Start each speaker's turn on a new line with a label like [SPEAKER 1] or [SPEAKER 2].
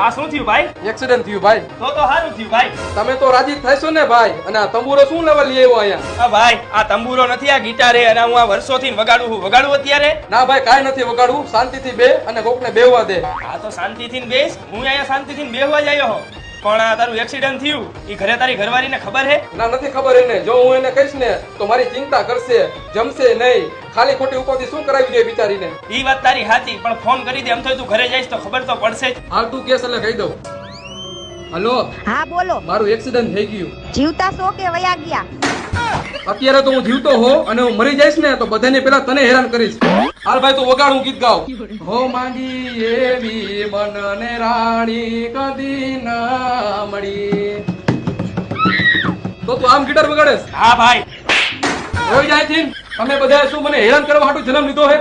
[SPEAKER 1] આ શું થયું ભાઈ?
[SPEAKER 2] એક્સિડન્ટ થયું ભાઈ.
[SPEAKER 1] તો સારું થયું ભાઈ.
[SPEAKER 2] તમે તો રાજી થઈશો ને ભાઈ. અને આ તંબુરો શું લેવા લઈ આવ્યો અહીંયા?
[SPEAKER 1] ભાઈ આ તંબુરો નથી, આ ગિટાર હે અને હું આ વર્ષોથી વગાડું છું. વગાડું અત્યારે?
[SPEAKER 2] ના ભાઈ કાઈ નથી વગાડવું. શાંતિથી બે અને કોકને બેહવા દે.
[SPEAKER 1] આ તો શાંતિથી બેસ. હું અહીંયા શાંતિથી બેહવા જ આવ્યો. પણ આ તારું એક્સિડન્ટ થયું ઈ ઘરે તારી ઘરવાળીને ખબર હે?
[SPEAKER 2] ના નથી ખબર એને. જો હું એને કહીશ ને તો મારી ચિંતા કરશે, જમશે નહીં. ખાલી ખોટી ઉપાધિ શું કરાવી દે બિચારીને.
[SPEAKER 1] ઈ વાત તારી સાચી, પણ ફોન કરી દે. એમ તો તું ઘરે જઈશ તો ખબર તો પડશે જ.
[SPEAKER 2] હાલ તું કેસ એટલે કહી દઉં. હલો
[SPEAKER 3] હા બોલો.
[SPEAKER 2] મારું એક્સિડન્ટ થઈ ગયું.
[SPEAKER 3] જીવતા છો કે વયા ગયા?
[SPEAKER 2] અત્યારે તો હું જીવતો હો અને હું મરી જઈશ ને તો બધાને પેલા તને હેરાન કરીશ. હાલ ભાઈ તું વગાડ, હું ગીત ગાઉં. હો માંગી એવી મનને રાણી કદી ના મળી. તો તું આમ ગિટાર વગાડેસ?
[SPEAKER 1] હા ભાઈ.
[SPEAKER 2] રોઈ જાય છે. તમે બધા શું મને હેરાન કરવા હાટુ જન્મ લીધો હે?